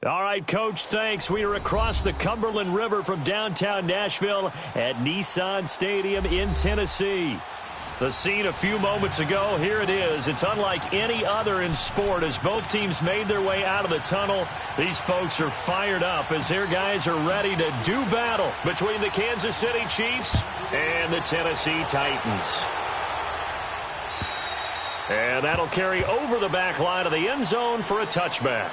All right, Coach, thanks. We are across the Cumberland River from downtown Nashville at Nissan Stadium in Tennessee. The scene a few moments ago, here it is. It's unlike any other in sport as both teams made their way out of the tunnel. These folks are fired up as their guys are ready to do battle between the Kansas City Chiefs and the Tennessee Titans. And that'll carry over the back line of the end zone for a touchback.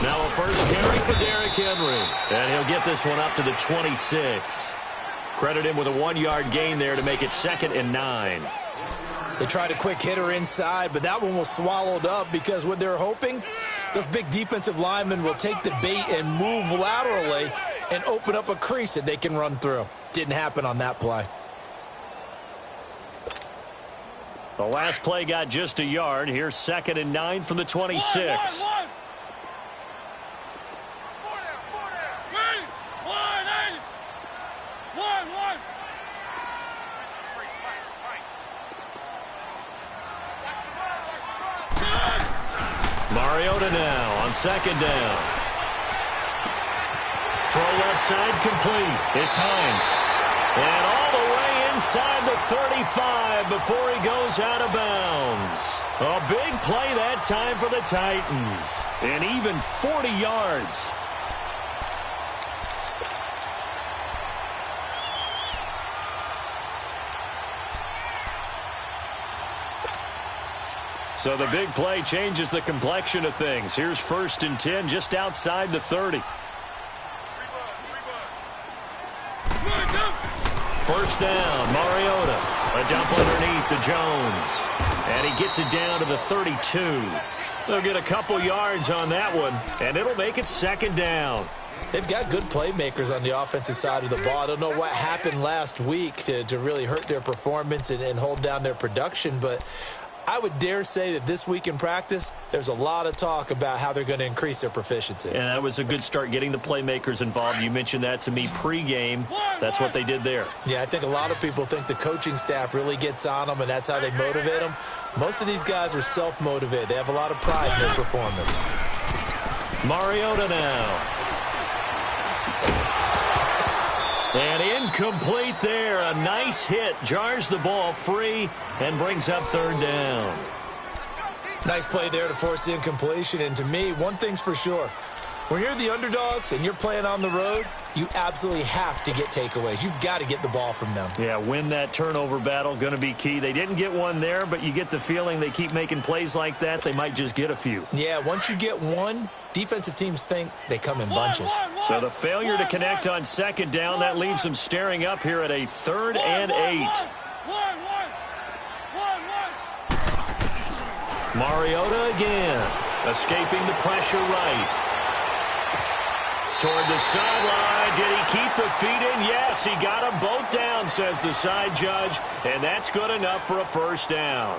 Now a first carry for Derrick Henry. And he'll get this one up to the 26. Credit him with a 1-yard gain there to make it 2nd and 9. They tried a quick hitter inside, but that one was swallowed up because what they're hoping, those big defensive linemen will take the bait and move laterally and open up a crease that they can run through. Didn't happen on that play. The last play got just a yard. Here's 2nd and 9 from the 26. Mariota now on 2nd down. Throw left side complete. It's Hines. And all the way inside the 35 before he goes out of bounds. A big play that time for the Titans. And even 40 yards. So the big play changes the complexion of things. Here's 1st and 10 just outside the 30. First down, Mariota. A dump underneath to Jones. And he gets it down to the 32. They'll get a couple yards on that one, and it'll make it 2nd down. They've got good playmakers on the offensive side of the ball. I don't know what happened last week to really hurt their performance and hold down their production, but I would dare say that this week in practice, there's a lot of talk about how they're going to increase their proficiency. And that was a good start, getting the playmakers involved. You mentioned that to me pregame. That's what they did there. Yeah, I think a lot of people think the coaching staff really gets on them, and that's how they motivate them. Most of these guys are self-motivated. They have a lot of pride in their performance. Mariota now. And incomplete there. A nice hit. Jars the ball free and brings up 3rd down. Nice play there to force the incompletion. And to me, one thing's for sure. When you're the underdogs and you're playing on the road, you absolutely have to get takeaways. You've got to get the ball from them. Yeah, win that turnover battle. Going to be key. They didn't get one there, but you get the feeling they keep making plays like that. They might just get a few. Yeah, once you get one, defensive teams think they come in bunches. So the failure to connect on 2nd down, that leaves them staring up here at a 3rd and 8. Mariota again, escaping the pressure right. Toward the sideline. Did he keep the feet in? Yes, he got them both down, says the side judge, and that's good enough for a 1st down.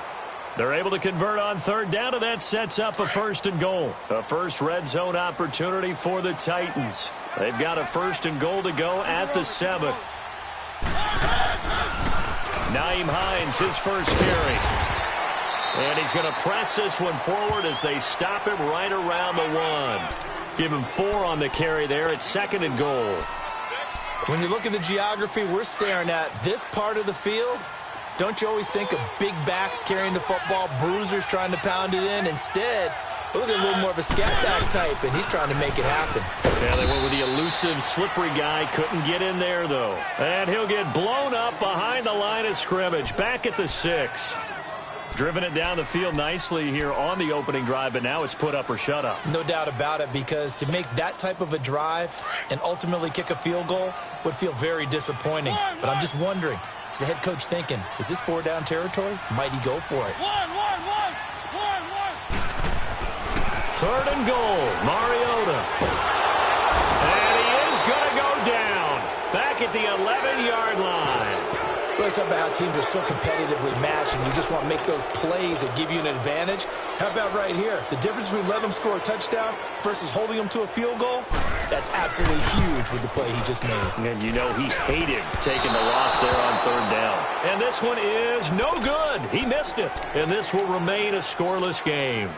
They're able to convert on 3rd down, and that sets up a 1st and goal. A first red zone opportunity for the Titans. They've got a 1st and goal to go at the 7. Nyheim Hines, his first carry. And he's going to press this one forward as they stop him right around the 1. Give him 4 on the carry there. It's 2nd and goal. When you look at the geography we're staring at, this part of the field, don't you always think of big backs carrying the football, bruisers trying to pound it in? Instead, look at a little more of a scat back type, and he's trying to make it happen. Yeah, they went with the elusive, slippery guy. Couldn't get in there, though. And he'll get blown up behind the line of scrimmage. Back at the 6. Driven it down the field nicely here on the opening drive, but now it's put up or shut up. No doubt about it, because to make that type of a drive and ultimately kick a field goal would feel very disappointing. But I'm just wondering, Is the head coach thinking, is this 4-down territory? Might he go for it? One. 3rd and goal, Mariota. And he is going to go down. Back at the 11-yard line. Let's talk about how teams are so competitively matched, and you just want to make those plays that give you an advantage. How about right here? The difference between letting them score a touchdown versus holding them to a field goal? That's absolutely huge with the play he just made. And you know he hated taking the loss there on 3rd down. And this one is no good. He missed it. And this will remain a scoreless game.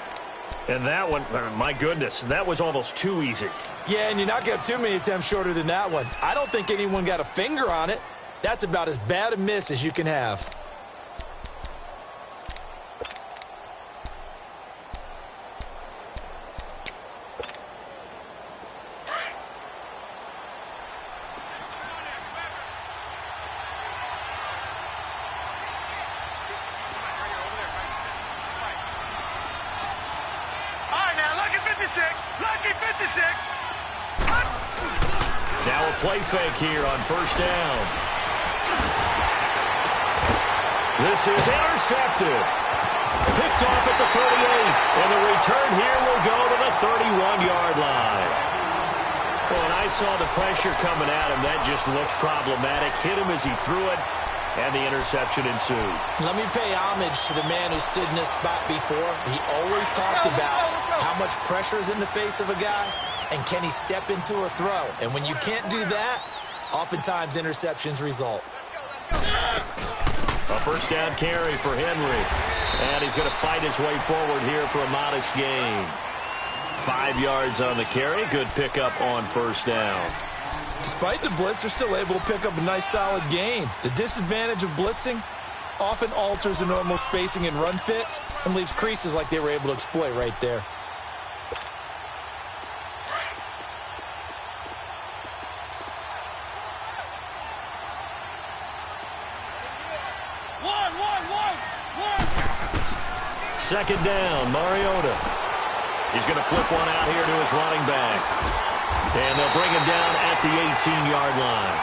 And that one, my goodness, that was almost too easy. Yeah, and you're not going to have too many attempts shorter than that one. I don't think anyone got a finger on it. That's about as bad a miss as you can have. Now a play fake here on 1st down. This is intercepted. Picked off at the 38. And the return here will go to the 31-yard line. Well, when I saw the pressure coming at him, that just looked problematic. Hit him as he threw it, and the interception ensued. Let me pay homage to the man who stood in this spot before. He always talked about how much pressure is in the face of a guy, and can he step into a throw? And when you can't do that, oftentimes interceptions result. A 1st down carry for Henry. And he's going to fight his way forward here for a modest gain. 5 yards on the carry. Good pickup on 1st down. Despite the blitz, they're still able to pick up a nice solid gain. The disadvantage of blitzing often alters the normal spacing and run fits and leaves creases like they were able to exploit right there. Second down, Mariota. He's going to flip one out here to his running back. And they'll bring him down at the 18-yard line.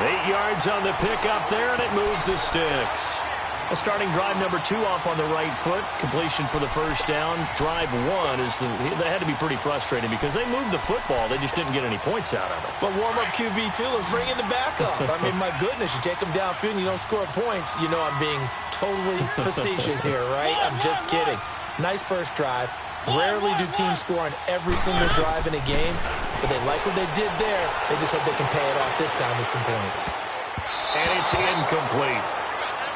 8 yards on the pickup there, and it moves the sticks. Well, starting drive number 2 off on the right foot. Completion for the 1st down. Drive 1 is they had to be pretty frustrating because they moved the football. They just didn't get any points out of it. But warm-up QB2, let's bring in the backup. I mean, my goodness, you take them downfield and you don't score points. You know I'm being totally facetious here, right? I'm just kidding. Nice first drive. Rarely do teams score on every single drive in a game, but they like what they did there. They just hope they can pay it off this time with some points. And it's incomplete.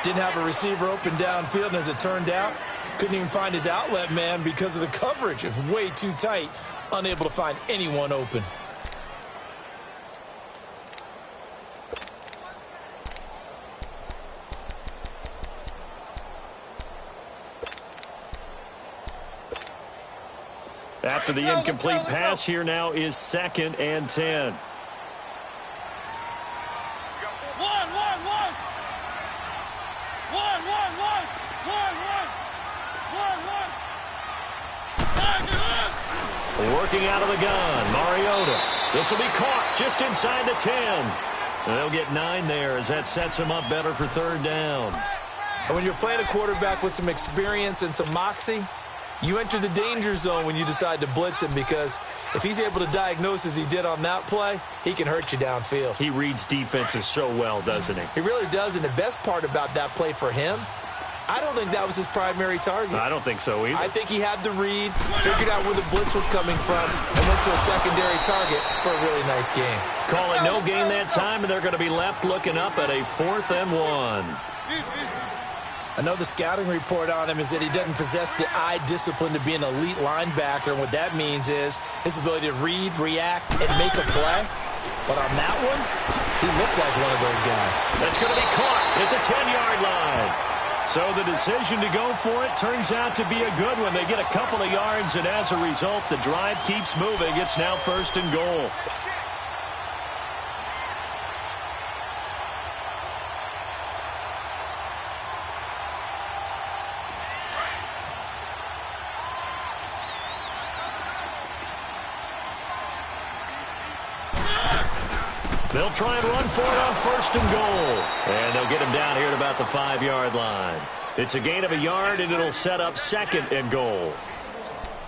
Didn't have a receiver open downfield, and as it turned out, couldn't even find his outlet man because of the coverage. It was way too tight, unable to find anyone open. After the incomplete pass, here now is 2nd and 10. Working out of the gun, Mariota. This will be caught just inside the 10. And they'll get 9 there as that sets him up better for 3rd down. And when you're playing a quarterback with some experience and some moxie, you enter the danger zone when you decide to blitz him, because if he's able to diagnose as he did on that play, he can hurt you downfield. He reads defenses so well, doesn't he? He really does, and the best part about that play for him, I don't think that was his primary target. I don't think so either. I think he had the read, figured out where the blitz was coming from, and went to a secondary target for a really nice game. Call it no gain that time, and they're going to be left looking up at a 4th and 1. I know the scouting report on him is that he doesn't possess the eye discipline to be an elite linebacker, and what that means is his ability to read, react, and make a play. But on that one, he looked like one of those guys. That's going to be caught at the 10-yard line. So the decision to go for it turns out to be a good one. They get a couple of yards, and as a result, the drive keeps moving. It's now 1st and goal. They'll try and run for it on 1st and goal. And they'll get him down here at about the 5-yard line. It's a gain of a yard, and it'll set up 2nd and goal.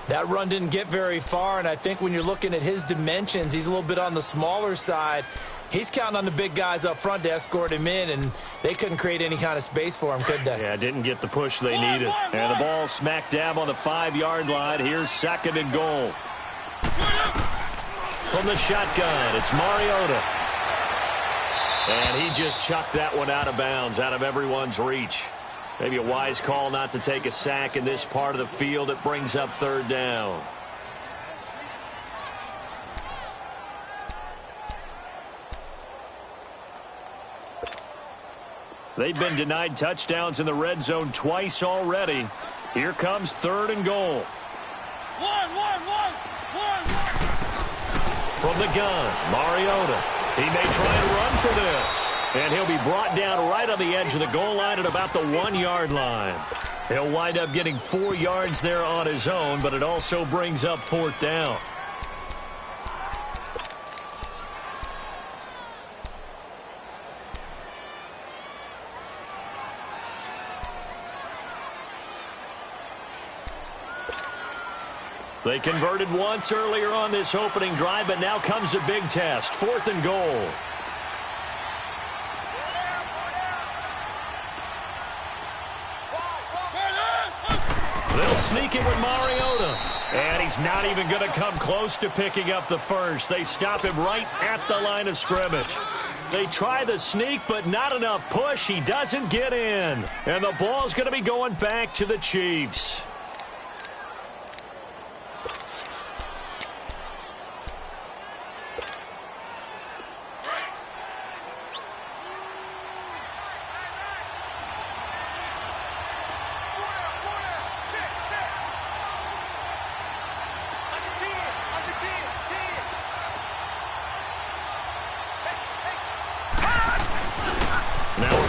That run didn't get very far, and I think when you're looking at his dimensions, he's a little bit on the smaller side. He's counting on the big guys up front to escort him in, and they couldn't create any kind of space for him, could they? Yeah, didn't get the push they needed. And the ball smack dab on the 5-yard line. Here's 2nd and goal. From the shotgun, it's Mariota. And he just chucked that one out of bounds, out of everyone's reach. Maybe a wise call not to take a sack in this part of the field. It brings up 3rd down. They've been denied touchdowns in the red zone twice already. Here comes 3rd and goal. From the gun, Mariota. He may try and run for this. And he'll be brought down right on the edge of the goal line at about the 1-yard line. He'll wind up getting 4 yards there on his own, but it also brings up 4th down. They converted once earlier on this opening drive, but now comes a big test. 4th and goal. They'll sneak it with Mariota. And he's not even going to come close to picking up the first. They stop him right at the line of scrimmage. They try the sneak, but not enough push. He doesn't get in. And the ball's going to be going back to the Chiefs.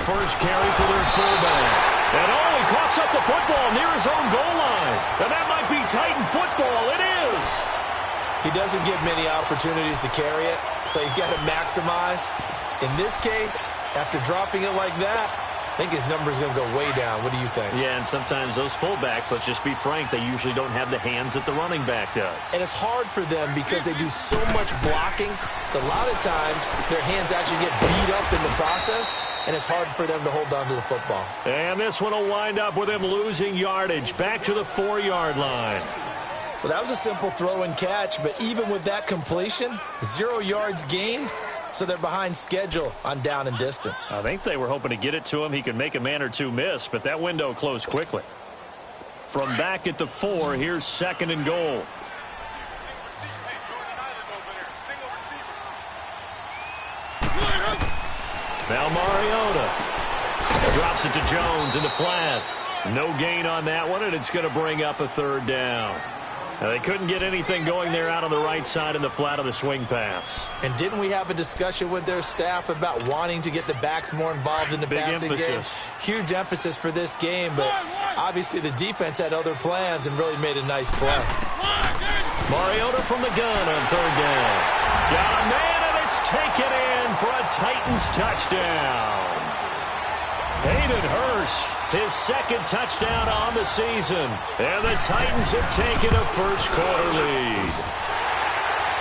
First carry for their fullback. And he coughs up the football near his own goal line. And that might be Titan football. It is. He doesn't get many opportunities to carry it, so he's got to maximize. In this case, after dropping it like that, I think his number is going to go way down. What do you think? Yeah, and sometimes those fullbacks, let's just be frank, they usually don't have the hands that the running back does. And it's hard for them because they do so much blocking. A lot of times, their hands actually get beat up in the process, and it's hard for them to hold on to the football. And this one will wind up with him losing yardage back to the 4-yard line. Well, that was a simple throw and catch, but even with that completion, 0 yards gained, so they're behind schedule on down and distance. I think they were hoping to get it to him. He could make a man or two miss, but that window closed quickly. From back at the 4, here's 2nd and goal. Now Mariota drops it to Jones in the flat. No gain on that one, and it's going to bring up a 3rd down. Now, they couldn't get anything going there out on the right side in the flat of the swing pass. And didn't we have a discussion with their staff about wanting to get the backs more involved in the passing game? Huge emphasis for this game, but obviously the defense had other plans and really made a nice play. Mariota from the gun on 3rd down. Got a man, and it's taken in for a Titans touchdown. Hayden Hurst, his 2nd touchdown on the season. And the Titans have taken a first-quarter lead.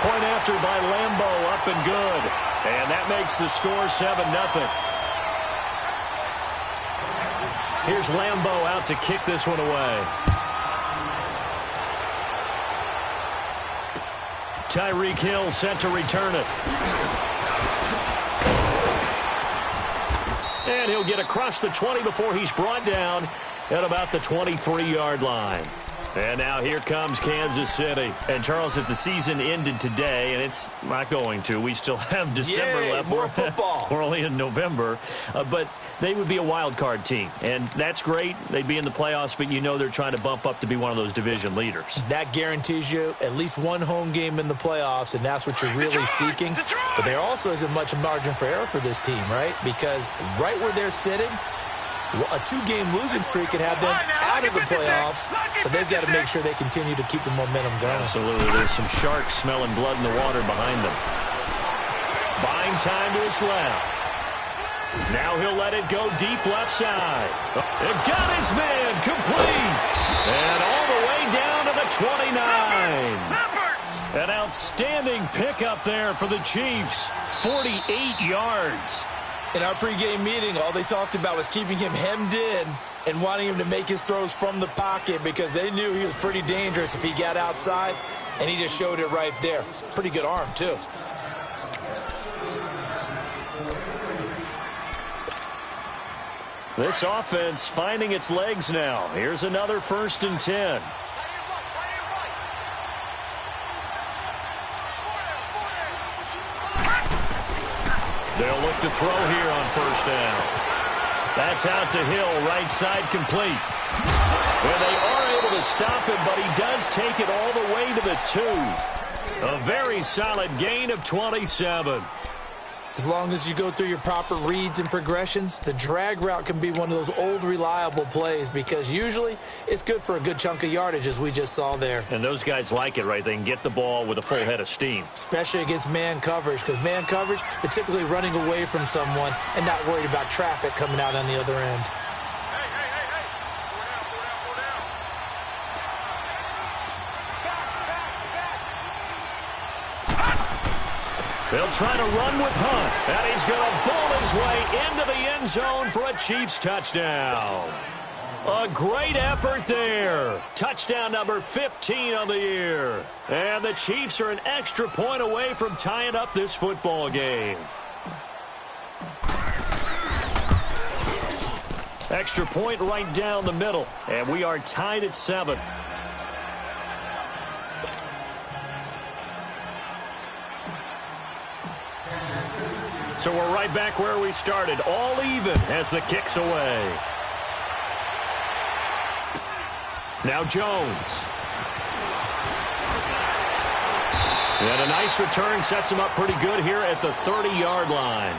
Point after by Lambo, up and good. And that makes the score 7-0. Here's Lambo out to kick this one away. Tyreek Hill set to return it. And he'll get across the 20 before he's brought down at about the 23-yard line. And now here comes Kansas City. And, Charles, if the season ended today, and it's not going to, we still have December left. More football. We're only in November. But they would be a wild card team. And that's great. They'd be in the playoffs, but you know they're trying to bump up to be one of those division leaders. That guarantees you at least one home game in the playoffs, and that's what you're really seeking. But there also isn't much margin for error for this team, right? Because right where they're sitting, a 2-game losing streak could have them out of the playoffs, so they've got to make sure they continue to keep the momentum going. Absolutely. There's some sharks smelling blood in the water behind them. Buying throwing time to his left. Now he'll let it go deep left side. It got his man complete. And all the way down to the 29. An outstanding pickup there for the Chiefs. 48 yards. In our pregame meeting, all they talked about was keeping him hemmed in and wanting him to make his throws from the pocket because they knew he was pretty dangerous if he got outside, and he just showed it right there. Pretty good arm, too. This offense finding its legs now. Here's another 1st and 10. They'll look to throw here on 1st down. That's out to Hill, right side complete. And they are able to stop him, but he does take it all the way to the 2. A very solid gain of 27. As long as you go through your proper reads and progressions, the drag route can be one of those old reliable plays because usually it's good for a good chunk of yardage, as we just saw there. And those guys like it, right? They can get the ball with a full head of steam. Especially against man coverage, because man coverage, they're typically running away from someone and not worried about traffic coming out on the other end. They'll try to run with Hunt, and he's going to bowl his way into the end zone for a Chiefs touchdown. A great effort there. Touchdown number 15 on the year. And the Chiefs are an extra point away from tying up this football game. Extra point right down the middle, and we are tied at 7. So we're right back where we started, all even as the kick's away. Now Jones. And a nice return sets him up pretty good here at the 30-yard line.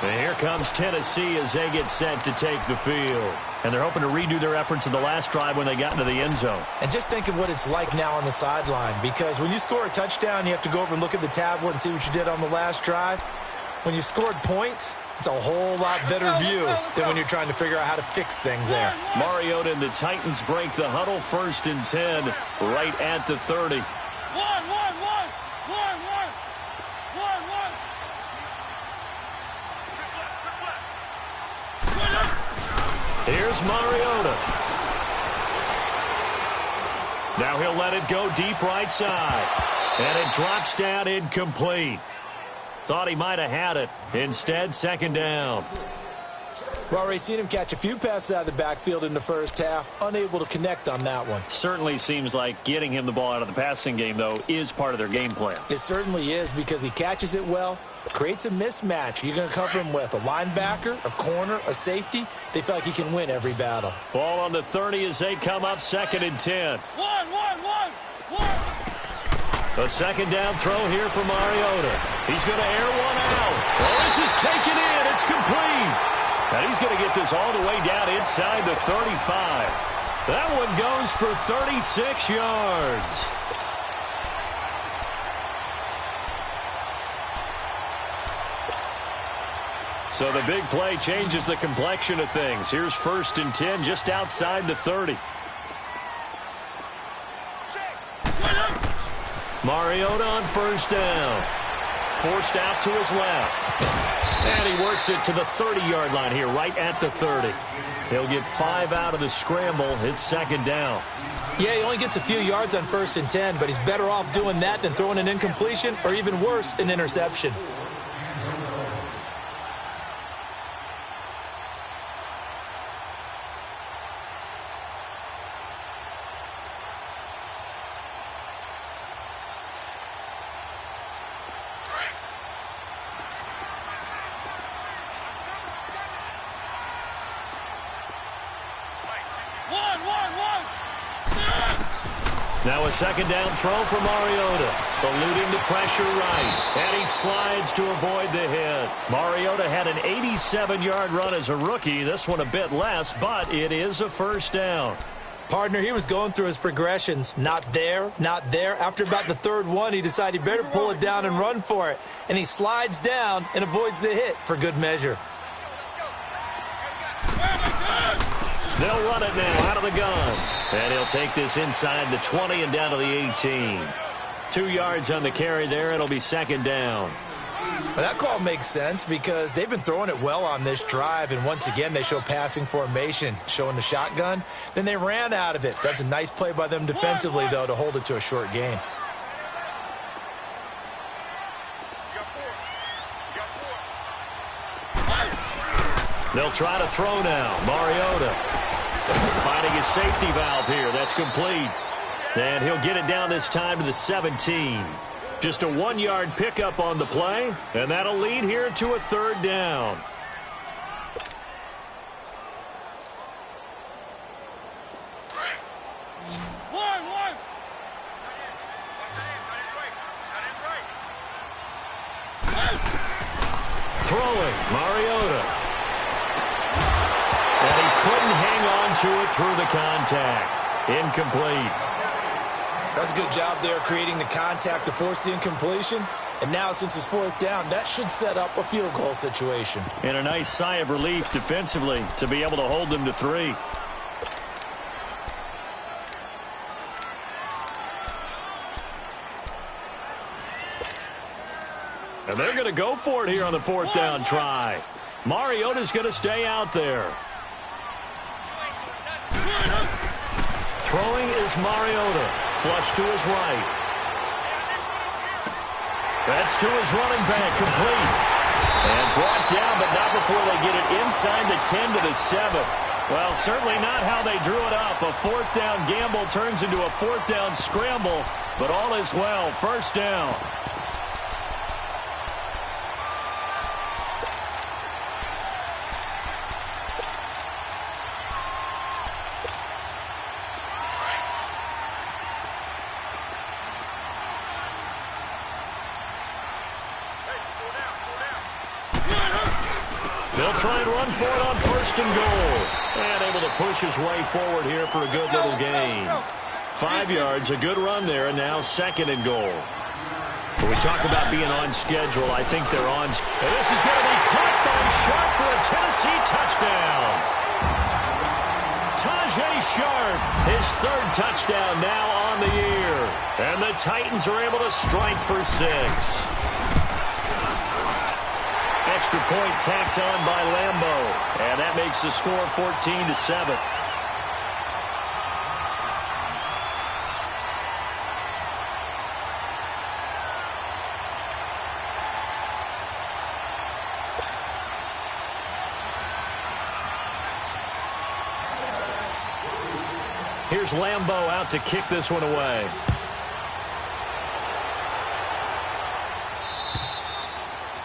And here comes Tennessee as they get set to take the field. And they're hoping to redo their efforts in the last drive when they got into the end zone. And just think of what it's like now on the sideline, because when you score a touchdown, you have to go over and look at the tablet and see what you did on the last drive. When you scored points, it's a whole lot better view than when you're trying to figure out how to fix things there. Mariota and the Titans break the huddle, 1st and 10, right at the 30. Here's Mariota. Now he'll let it go deep right side. And it drops down incomplete. Thought he might have had it. Instead, 2nd down. We've already seen him catch a few passes out of the backfield in the first half. Unable to connect on that one. Certainly seems like getting him the ball out of the passing game, though, is part of their game plan. It certainly is, because he catches it well, creates a mismatch. You're going to cover him with a linebacker, a corner, a safety. They feel like he can win every battle. Ball on the 30 as they come up, 2nd and 10. A 2nd down throw here for Mariota. He's going to air one out. Oh, this is taken in. It's complete. And he's going to get this all the way down inside the 35. That one goes for 36 yards. So the big play changes the complexion of things. Here's 1st and 10 just outside the 30. Mariota on 1st down. Forced out to his left. And he works it to the 30-yard line here, right at the 30. He'll get 5 out of the scramble. It's 2nd down. Yeah, he only gets a few yards on 1st and 10, but he's better off doing that than throwing an incompletion, or even worse, an interception. Now a 2nd down throw for Mariota. Eluding the pressure right. And he slides to avoid the hit. Mariota had an 87-yard run as a rookie. This one a bit less, but it is a 1st down. Partner, he was going through his progressions. Not there, not there. After about the third one, he decided he better pull it down and run for it. And he slides down and avoids the hit for good measure. They'll run it now out of the gun. And he'll take this inside the 20 and down to the 18. 2 yards on the carry there. It'll be second down. Well, that call makes sense because they've been throwing it well on this drive, and once again they show passing formation, showing the shotgun. Then they ran out of it. That's a nice play by them defensively, though, to hold it to a short gain. They'll try to throw now. Mariota finding his safety valve here. That's complete. And he'll get it down this time to the 17. Just a 1-yard pickup on the play, and that'll lead here to a third down. Throwing, Mariota. And he couldn't hang on to it through the contact. Incomplete. That's a good job there creating the contact to force the incompletion. And now, since it's fourth down, that should set up a field goal situation. And a nice sigh of relief defensively to be able to hold them to 3. And they're going to go for it here on the fourth down try. Mariota's going to stay out there. Throwing is Mariota. Flush to his right. That's to his running back, complete. And brought down, but not before they get it inside the 10 to the 7. Well, certainly not how they drew it up. A fourth down gamble turns into a fourth down scramble, but all is well. First down. They'll try and run for it on first and goal. And able to push his way forward here for a good little gain. 5 yards, a good run there, and now second and goal. When we talk about being on schedule, I think they're on. And this is going to be caught by Sharp for a Tennessee touchdown. Tajay Sharp, his third touchdown now on the year. And the Titans are able to strike for 6. Extra point tacked on by Lambeau. And that makes the score 14-7. Here's Lambeau out to kick this one away.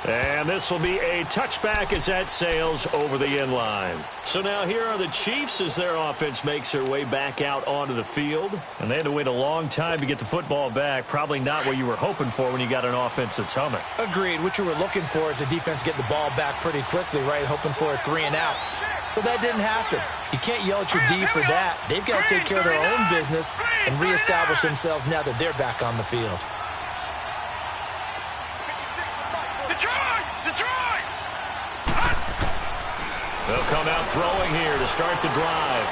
And this will be a touchback as that sails over the end line. So now here are the Chiefs as their offense makes their way back out onto the field. And they had to wait a long time to get the football back. Probably not what you were hoping for when you got an offense that's humming. Agreed. What you were looking for is the defense getting the ball back pretty quickly, right? Hoping for a 3 and out. So that didn't happen. You can't yell at your D for that. They've got to take care of their own business and reestablish themselves now that they're back on the field. They'll come out throwing here to start the drive.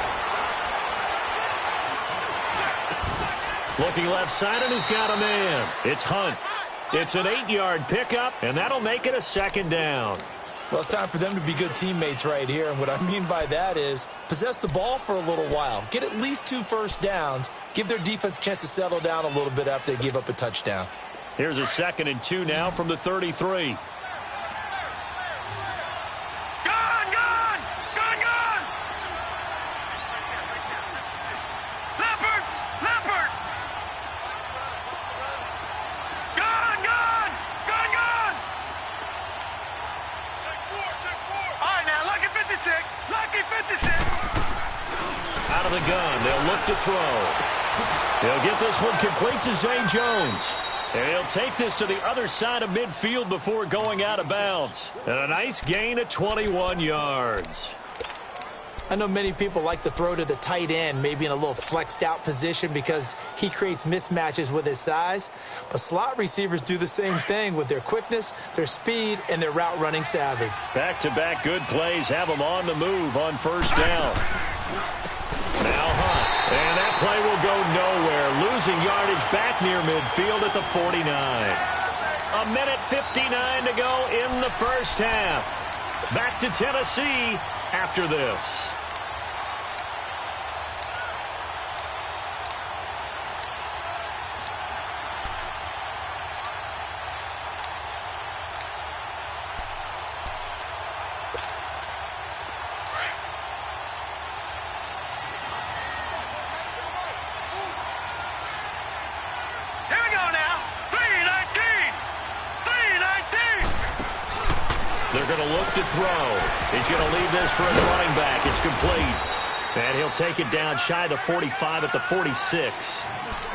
Looking left side, and he's got a man. It's Hunt. It's an 8-yard pickup, and that'll make it a second down. Well, it's time for them to be good teammates right here, and what I mean by that is possess the ball for a little while. Get at least 2 first downs. Give their defense a chance to settle down a little bit after they give up a touchdown. Here's a 2nd and 2 now from the 33. Out of the gun, they'll look to throw. He'll get this one complete to Zay Jones. And he'll take this to the other side of midfield before going out of bounds. And a nice gain of 21 yards. I know many people like to throw to the tight end, maybe in a little flexed out position because he creates mismatches with his size. But slot receivers do the same thing with their quickness, their speed, and their route running savvy. Back-to-back good plays have them on the move on first down. Now Hunt. And that play will go nowhere. Losing yardage back near midfield at the 49. A minute 59 to go in the first half. Back to Tennessee after this. They're going to look to throw. He's going to leave this for his running back. It's complete. And he'll take it down shy of the 45 at the 46.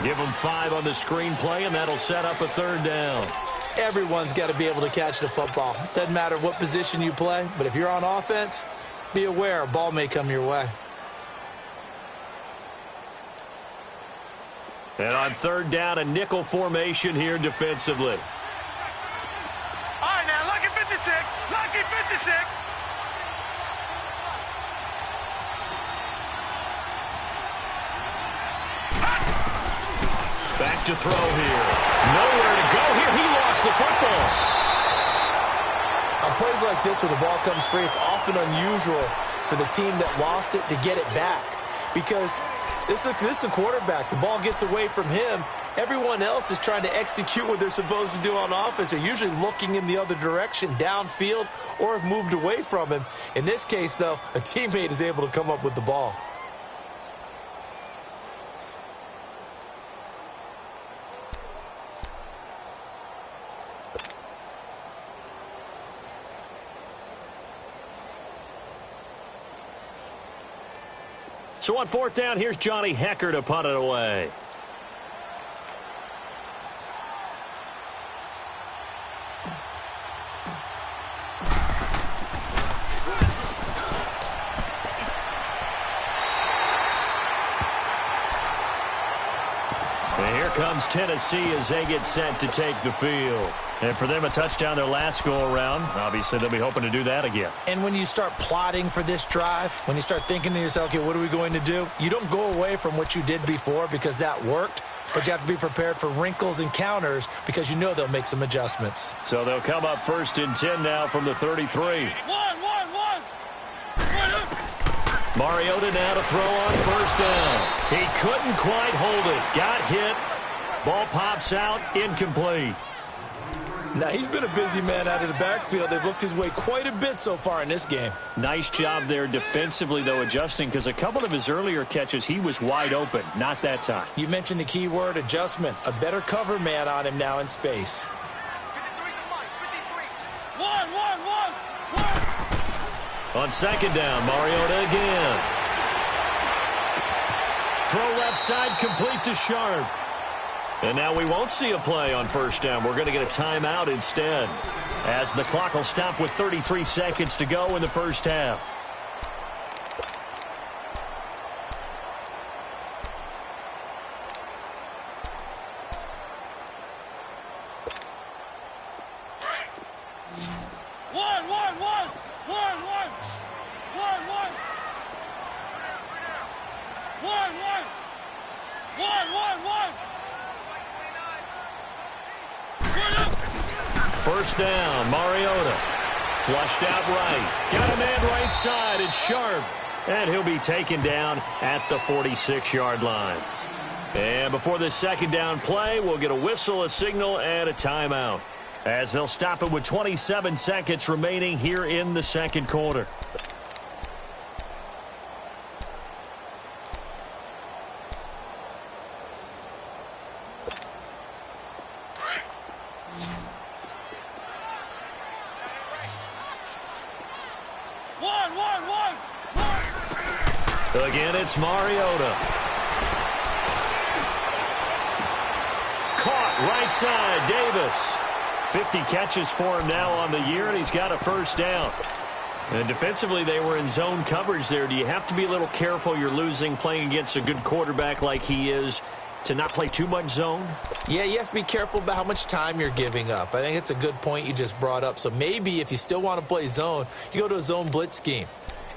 Give him 5 on the screenplay, and that'll set up a third down. Everyone's got to be able to catch the football. Doesn't matter what position you play, but if you're on offense, be aware a ball may come your way. And on third down, a nickel formation here defensively. Lucky 56. Back to throw here. Nowhere to go here. He lost the football. On plays like this where the ball comes free, it's often unusual for the team that lost it to get it back. Because this is the quarterback. The ball gets away from him. Everyone else is trying to execute what they're supposed to do on offense. They're usually looking in the other direction, downfield, or have moved away from him. In this case, though, a teammate is able to come up with the ball. So on fourth down, here's Johnny Hecker to punt it away. And here comes Tennessee as they get set to take the field. And for them, a touchdown their last go-around. Obviously, they'll be hoping to do that again. And when you start plotting for this drive, when you start thinking to yourself, okay, what are we going to do? You don't go away from what you did before because that worked, but you have to be prepared for wrinkles and counters because you know they'll make some adjustments. So they'll come up first and 10 now from the 33. Mariota now to throw on first down. He couldn't quite hold it. Got hit. Ball pops out. Incomplete. Now, he's been a busy man out of the backfield. They've looked his way quite a bit so far in this game. Nice job there defensively, though, adjusting, because a couple of his earlier catches, he was wide open. Not that time. You mentioned the key word, adjustment. A better cover man on him now in space. On second down, Mariota again. Throw left side, complete to Sharp. And now we won't see a play on first down. We're going to get a timeout instead, as the clock will stop with 33 seconds to go in the first half. First down, Mariota. Flushed out right. Got a man right side. It's Sharp. And he'll be taken down at the 46-yard line. And before this second down play, we'll get a whistle, a signal, and a timeout, as they'll stop it with 27 seconds remaining here in the second quarter. Again, it's Mariota. Caught right side, Davis. 50 catches for him now on the year, and he's got a first down. And defensively, they were in zone coverage there. Do you have to be a little careful you're losing playing against a good quarterback like he is to not play too much zone? Yeah, you have to be careful about how much time you're giving up. I think it's a good point you just brought up. So maybe if you still want to play zone, you go to a zone blitz scheme.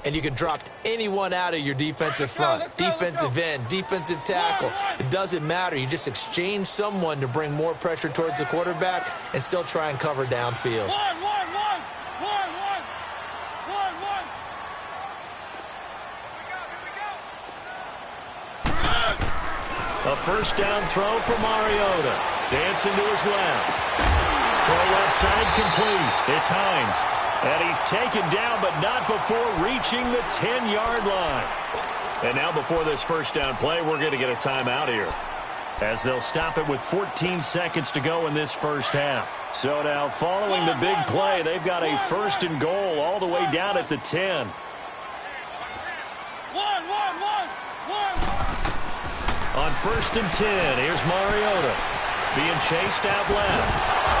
And you can drop anyone out of your defensive front, defensive end, defensive tackle. It doesn't matter. You just exchange someone to bring more pressure towards the quarterback and still try and cover downfield. A first down throw for Mariota. Dancing to his left. Throw left side complete. It's Hines. And he's taken down, but not before reaching the 10-yard line. And now before this first down play, we're going to get a timeout here, as they'll stop it with 14 seconds to go in this first half. So now following the big play, they've got a first and goal all the way down at the 10. On first and 10, here's Mariota being chased out left.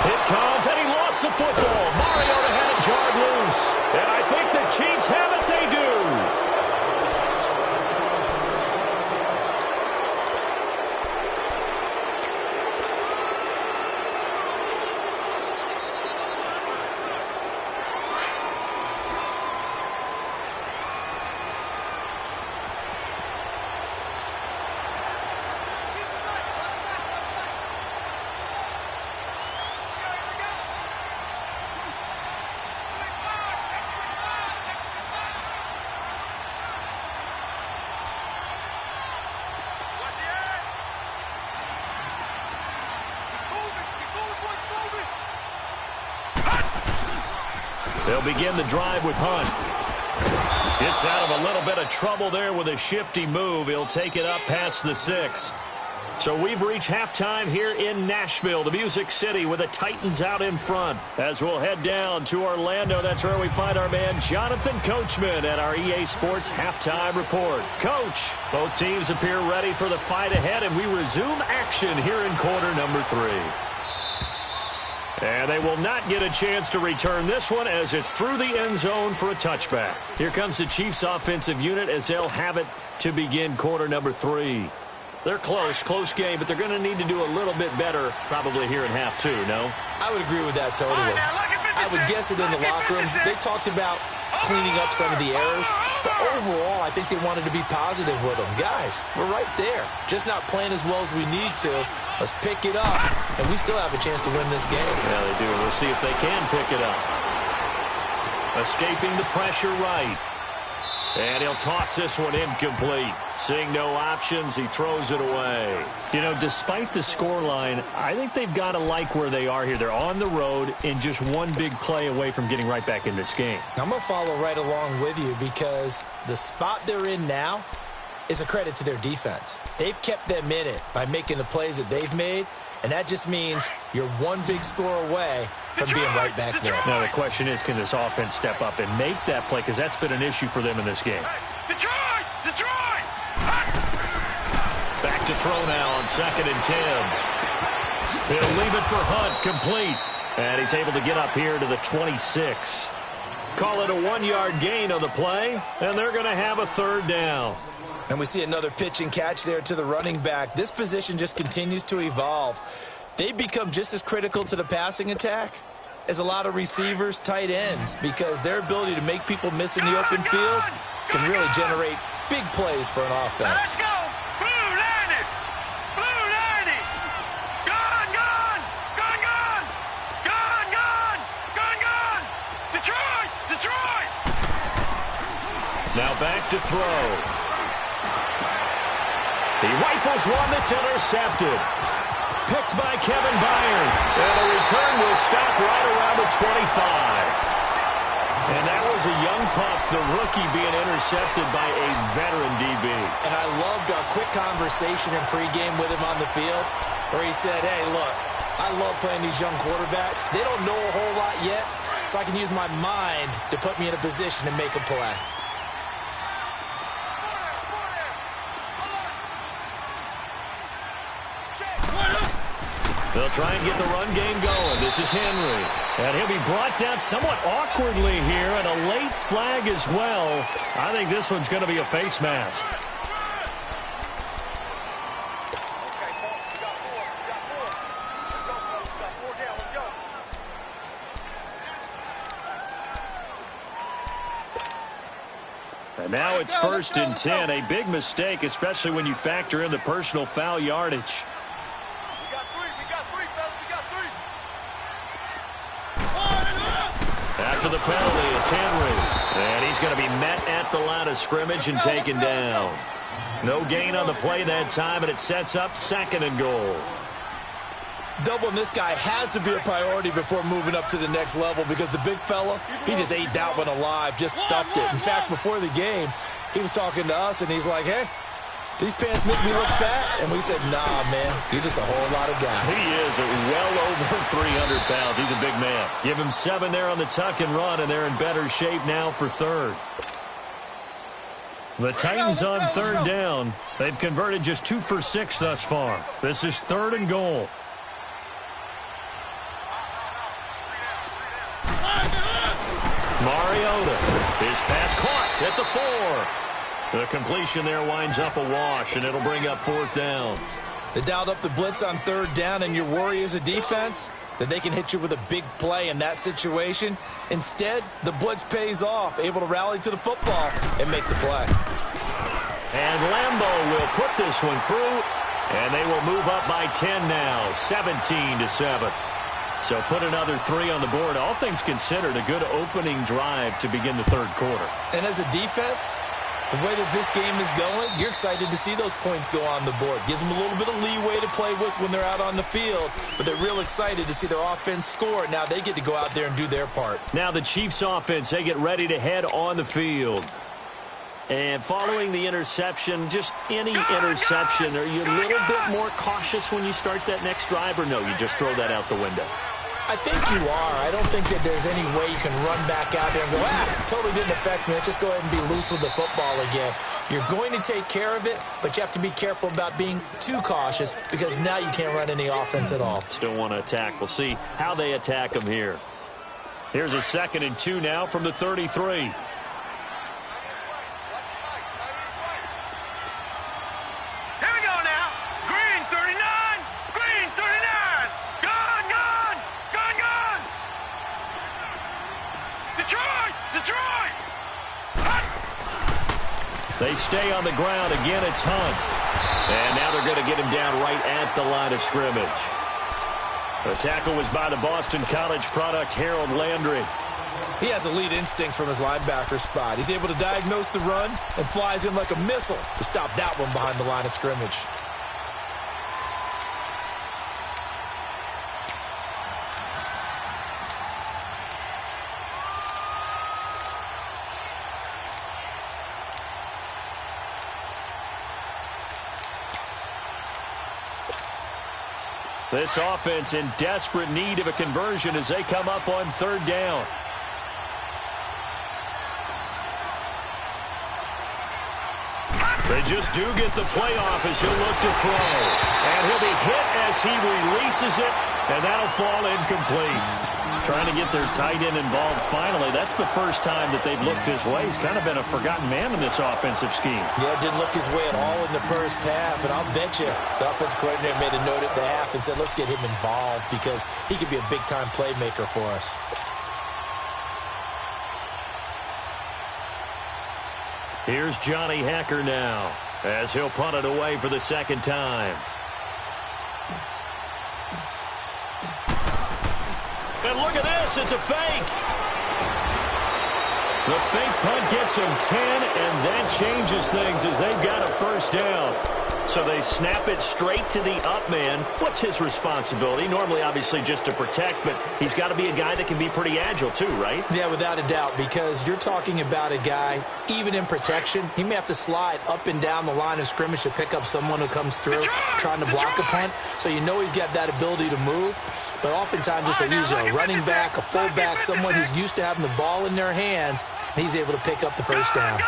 It comes, and he lost the football. Mariota had it jarred loose. And I think the Chiefs have it. They do. They'll begin the drive with Hunt. Gets out of a little bit of trouble there with a shifty move. He'll take it up past the 6. So we've reached halftime here in Nashville, the Music City, with the Titans out in front. As we'll head down to Orlando, that's where we find our man Jonathan Coachman at our EA Sports Halftime Report. Coach, both teams appear ready for the fight ahead, and we resume action here in quarter number 3. And they will not get a chance to return this one as it's through the end zone for a touchback. Here comes the Chiefs offensive unit as they'll have it to begin quarter number 3. They're close game, but they're going to need to do a little bit better probably here in half 2, no? I would agree with that totally. I would guess it in the locker room. They talked about cleaning up some of the errors, but overall I think they wanted to be positive with them. Guys, we're right there. Just not playing as well as we need to. Let's pick it up, and we still have a chance to win this game. Yeah, they do. We'll see if they can pick it up. Escaping the pressure right. And he'll toss this one incomplete. Seeing no options, he throws it away. You know, despite the scoreline, I think they've got to like where they are here. They're on the road and just one big play away from getting right back in this game. I'm going to follow right along with you because the spot they're in now is a credit to their defense. They've kept them in it by making the plays that they've made, and that just means you're one big score away from being right back there. Now, the question is, can this offense step up and make that play? Because that's been an issue for them in this game. Detroit! Back to throw now on 2nd and 10. He'll leave it for Hunt, complete. And he's able to get up here to the 26. Call it a 1-yard gain on the play, and they're going to have a third down. And we see another pitch and catch there to the running back. This position just continues to evolve. They become just as critical to the passing attack as a lot of receivers, tight ends, because their ability to make people miss in the open field can really generate big plays for an offense. Let's go! Blue 90! Blue 90! Gone! Detroit! Now back to throw. He rifles one that's intercepted. Picked by Kevin Byard. And the return will stop right around the 25. And that was a young pup, the rookie being intercepted by a veteran DB. And I loved our quick conversation in pregame with him on the field where he said, hey, look, I love playing these young quarterbacks. They don't know a whole lot yet, so I can use my mind to put me in a position to make a play. They'll try and get the run game going. This is Henry. And he'll be brought down somewhat awkwardly here, and a late flag as well. I think this one's going to be a face mask. And now it's 1st and 10. A big mistake, especially when you factor in the personal foul yardage. After the penalty, it's Henry. And he's going to be met at the line of scrimmage and taken down. No gain on the play that time, and it sets up 2nd and goal. Doubling this guy has to be a priority before moving up to the next level because the big fella, he just ate that one alive, just stuffed it. In fact, before the game, he was talking to us, and he's like, hey, these pants make me look fat. And we said, nah, man, you're just a whole lot of guy. He is well over 300 pounds. He's a big man. Give him 7 there on the tuck and run, and they're in better shape now for 3rd. The Titans on 3rd down. They've converted just 2 for 6 thus far. This is 3rd and goal. Mariota. His pass caught at the 4. The completion there winds up a wash, and it'll bring up 4th down. They dialed up the blitz on 3rd down, and your worry as a defense that they can hit you with a big play in that situation. Instead, the blitz pays off, able to rally to the football and make the play. And Lambeau will put this one through, and they will move up by 10 now, 17-7. So put another 3 on the board. All things considered, a good opening drive to begin the 3rd quarter. And as a defense, the way that this game is going, you're excited to see those points go on the board. Gives them a little bit of leeway to play with when they're out on the field, but they're real excited to see their offense score. Now they get to go out there and do their part. Now the Chiefs offense, they get ready to head on the field. And following the interception, just any interception, are you a little bit more cautious when you start that next drive, or no, you just throw that out the window? I think you are. I don't think that there's any way you can run back out there and go, totally didn't affect me. Let's just go ahead and be loose with the football again. You're going to take care of it, but you have to be careful about being too cautious because now you can't run any offense at all. Still want to attack. We'll see how they attack them here. Here's a 2nd and 2 now from the 33. They stay on the ground. Again, it's Hunt. And now they're going to get him down right at the line of scrimmage. The tackle was by the Boston College product, Harold Landry. He has elite instincts from his linebacker spot. He's able to diagnose the run and flies in like a missile to stop that one behind the line of scrimmage. This offense in desperate need of a conversion as they come up on 3rd down. They just do get the playoff as he'll look to throw. And he'll be hit as he releases it, and that'll fall incomplete. Trying to get their tight end involved finally. That's the first time that they've looked his way. He's kind of been a forgotten man in this offensive scheme. Yeah, didn't look his way at all in the first half. And I'll bet you the offensive coordinator made a note at the half and said, let's get him involved because he could be a big-time playmaker for us. Here's Johnny Hacker now as he'll punt it away for the 2nd time. And look at this, it's a fake. The fake punt gets him 10, and that changes things as they've got a 1st down. So they snap it straight to the up man. What's his responsibility? Normally, obviously, just to protect, but he's got to be a guy that can be pretty agile too, right? Yeah, without a doubt, because you're talking about a guy, even in protection, he may have to slide up and down the line of scrimmage to pick up someone who comes through trying to block a punt. So you know he's got that ability to move. But oftentimes it's usually a running back, a fullback, someone who's used to having the ball in their hands, and he's able to pick up the 1st down.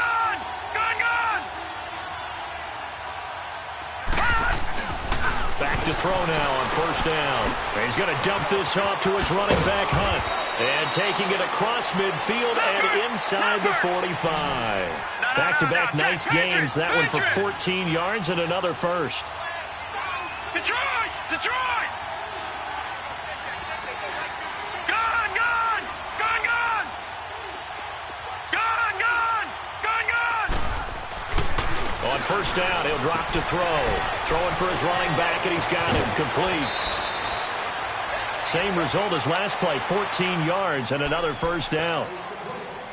Back to throw now on first down. He's going to dump this off to his running back, Hunt. And taking it across midfield and inside the 45. Back-to-back nice gains. That one for 14 yards and another first. Detroit! Detroit! Gone, gone! Gone, gone! Gone, gone! Gone, gone! On first down, he'll drop to throw. Throwing for his running back, and he's got him complete. Same result as last play, 14 yards and another first down.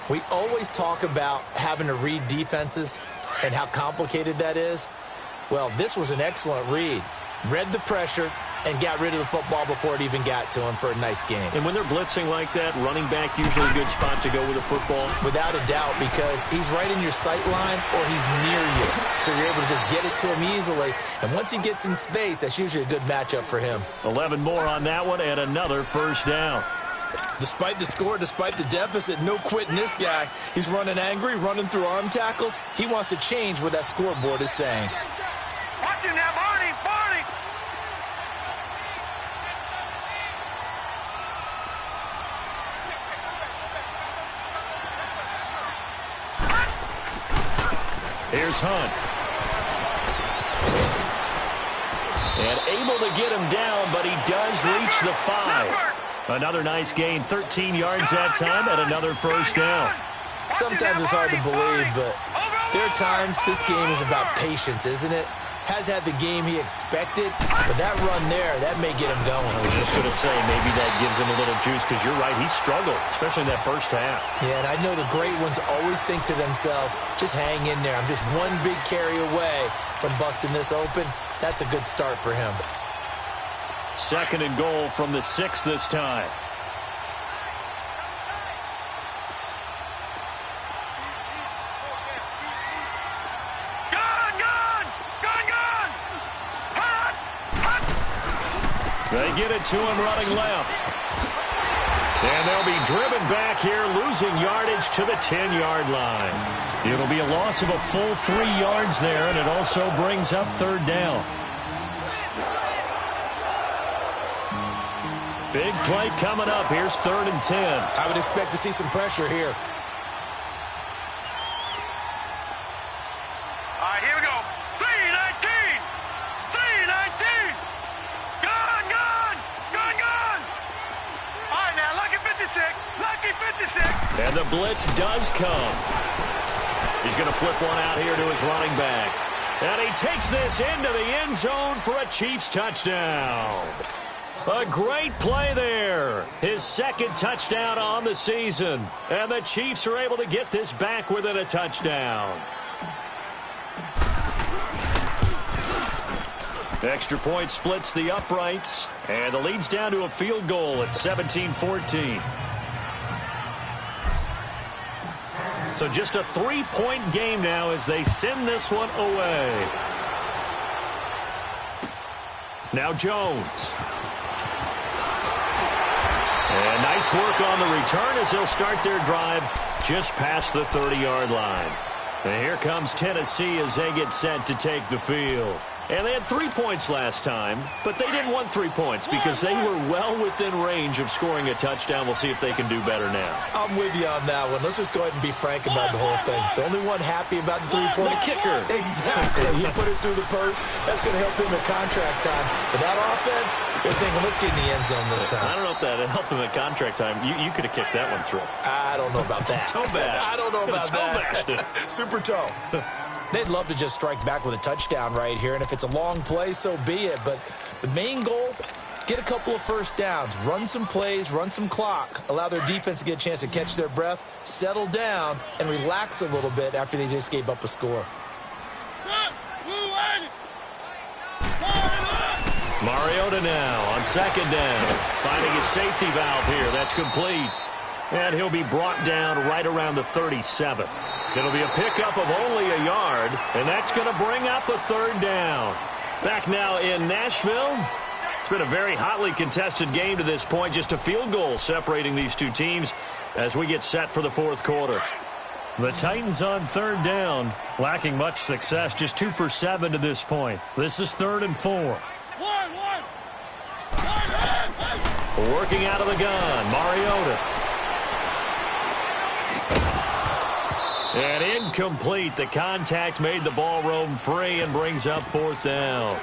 We always talk about having to read defenses and how complicated that is. Well, this was an excellent read. Read the pressure and got rid of the football before it even got to him for a nice game. And when they're blitzing like that, running back usually a good spot to go with the football? Without a doubt, because he's right in your sight line or he's near you. So you're able to just get it to him easily. And once he gets in space, that's usually a good matchup for him. 11 more on that one and another first down. Despite the score, despite the deficit, no quitting this guy. He's running angry, running through arm tackles. He wants to change what that scoreboard is saying. Watch him now, Barney! Barney! Here's Hunt. And able to get him down, but he does reach the 5. Another nice gain, 13 yards that time, and another first down. Sometimes it's hard to believe, but there are times this game is about patience, isn't it? Has had the game he expected, but that run there, that may get him going. I was just going to say, maybe that gives him a little juice, because you're right, he struggled, especially in that first half. Yeah, and I know the great ones always think to themselves, just hang in there. I'm just one big carry away from busting this open. That's a good start for him. Second and goal from the 6 this time. They get it to him running left. And they'll be driven back here, losing yardage to the 10-yard line. It'll be a loss of a full 3 yards there, and it also brings up third down. Big play coming up. Here's 3rd and 10. I would expect to see some pressure here. All right, here we go. 3-19! 3-19! Gone, gone! Gone, gone! All right, now, lucky 56. Lucky 56. And the blitz does come. He's going to flip one out here to his running back. And he takes this into the end zone for a Chiefs touchdown. A great play there. His second touchdown on the season. And the Chiefs are able to get this back within a touchdown. Extra point splits the uprights. And the lead's down to a field goal at 17-14. So just a 3-point game now as they send this one away. Now Jones. And nice work on the return as they'll start their drive just past the 30-yard line. And here comes Tennessee as they get set to take the field. And they had 3 points last time, but they didn't want 3 points because they were well within range of scoring a touchdown. We'll see if they can do better now. I'm with you on that one. Let's just go ahead and be frank about the whole thing. The only one happy about the 3-point. The kicker. Exactly. He put it through the post. That's going to help him at contract time. But that offense, they're thinking, let's get in the end zone this time. I don't know if that helped him at contract time. You could have kicked that one through. I don't know about that. Toe bash. I don't know about that. Toe bashed it. Super toe. They'd love to just strike back with a touchdown right here, and if it's a long play, so be it. But the main goal, get a couple of first downs, run some plays, run some clock, allow their defense to get a chance to catch their breath, settle down, and relax a little bit after they just gave up a score. Mariota now on second down, finding his safety valve here. That's complete. And he'll be brought down right around the 37. It'll be a pickup of only a yard, and that's going to bring up a third down. Back now in Nashville. It's been a very hotly contested game to this point. Just a field goal separating these two teams as we get set for the fourth quarter. The Titans on third down, lacking much success, just 2 for 7 to this point. This is 3rd and 4. One. Working out of the gun, Mariota. And incomplete. The contact made the ball roam free and brings up 4th down.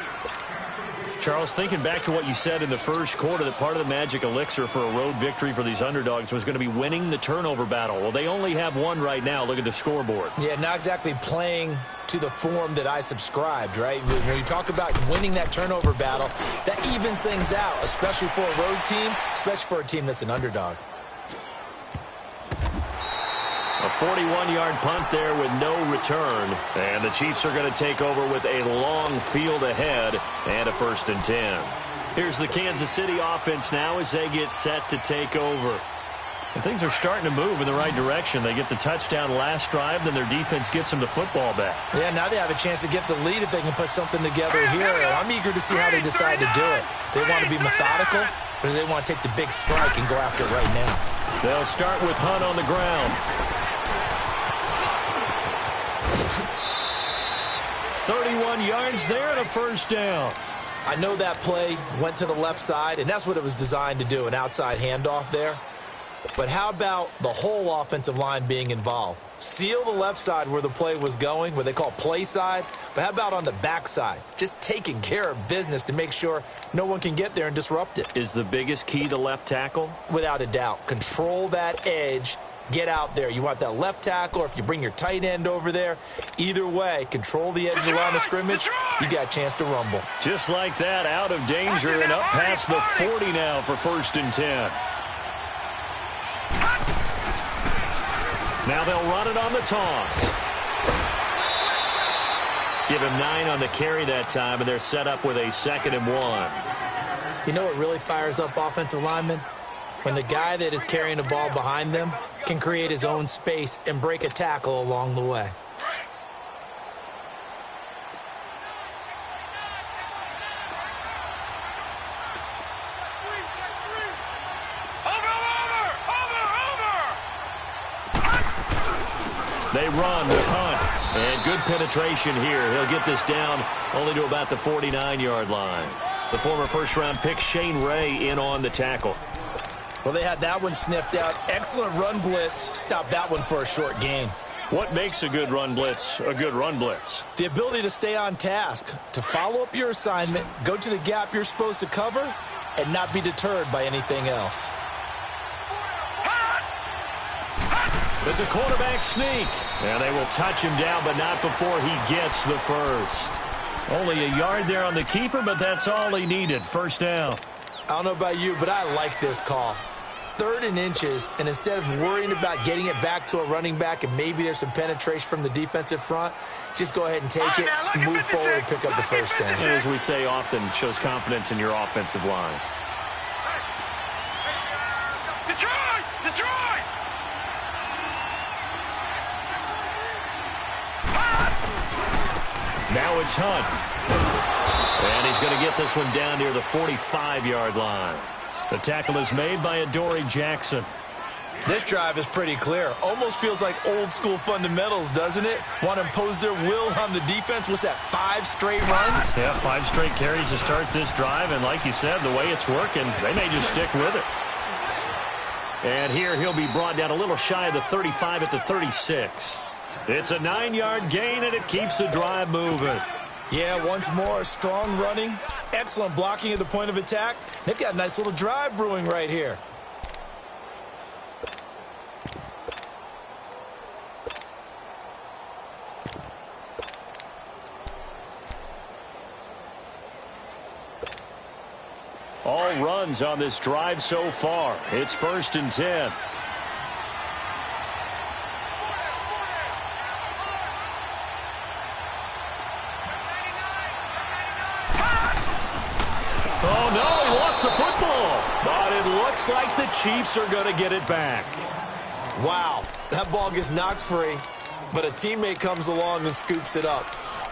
Charles, thinking back to what you said in the first quarter, that part of the magic elixir for a road victory for these underdogs was going to be winning the turnover battle. Well, they only have one right now. Look at the scoreboard. Yeah, not exactly playing to the form that I subscribed, right? When you talk about winning that turnover battle, that evens things out, especially for a road team, especially for a team that's an underdog. A 41-yard punt there with no return. And the Chiefs are going to take over with a long field ahead and a 1st and 10. Here's the Kansas City offense now as they get set to take over. And things are starting to move in the right direction. They get the touchdown last drive, then their defense gets them the football back. Yeah, now they have a chance to get the lead if they can put something together here. And I'm eager to see how they decide to do it. They want to be methodical, or do they want to take the big strike and go after it right now? They'll start with Hunt on the ground. 31 yards there and a 1st down. I know that play went to the left side, and that's what it was designed to do, an outside handoff there. But how about the whole offensive line being involved? Seal the left side where the play was going, what they call play side. But how about on the back side? Just taking care of business to make sure no one can get there and disrupt it. Is the biggest key the left tackle? Without a doubt. Control that edge. Get out there. You want that left tackle, or if you bring your tight end over there, either way, control the edge of the line of scrimmage, you got a chance to rumble. Just like that, out of danger and up past the 40 now for 1st and 10. Now they'll run it on the toss. Give him 9 on the carry that time, and they're set up with a 2nd and 1. You know what really fires up offensive linemen? When the guy that is carrying the ball behind them can create his own space and break a tackle along the way. They run with Hunt. And good penetration here. He'll get this down only to about the 49-yard line. The former first-round pick Shane Ray in on the tackle. Well, they had that one sniffed out. Excellent run blitz. Stopped that one for a short gain. What makes a good run blitz a good run blitz? The ability to stay on task, to follow up your assignment, go to the gap you're supposed to cover, and not be deterred by anything else. It's a quarterback sneak. And they will touch him down, but not before he gets the first. Only a yard there on the keeper, but that's all he needed. 1st down. I don't know about you, but I like this call. 3rd and inches, and instead of worrying about getting it back to a running back and maybe there's some penetration from the defensive front, just go ahead and take it, move forward, and pick up the 1st down. And as we say often, shows confidence in your offensive line. Detroit! Detroit! Now it's Hunt. And he's going to get this one down near the 45-yard line. The tackle is made by Adoree Jackson. This drive is pretty clear. Almost feels like old-school fundamentals, doesn't it? Want to impose their will on the defense. What's that, 5 straight runs? Yeah, 5 straight carries to start this drive. And like you said, the way it's working, they may just stick with it. And here he'll be brought down a little shy of the 35 at the 36. It's a 9-yard gain, and it keeps the drive moving. Yeah, once more, strong running, excellent blocking at the point of attack. They've got a nice little drive brewing right here. All runs on this drive so far. It's 1st and 10. Oh, no, he lost the football. But it looks like the Chiefs are going to get it back. Wow, that ball gets knocked free, but a teammate comes along and scoops it up.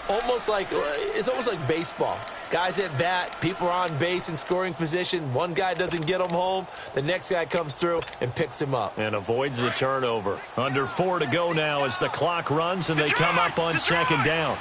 It's almost like baseball. Guys at bat, people are on base in scoring position. One guy doesn't get him home. The next guy comes through and picks him up. And avoids the turnover. Under 4 to go now as the clock runs and they come up on 2nd down.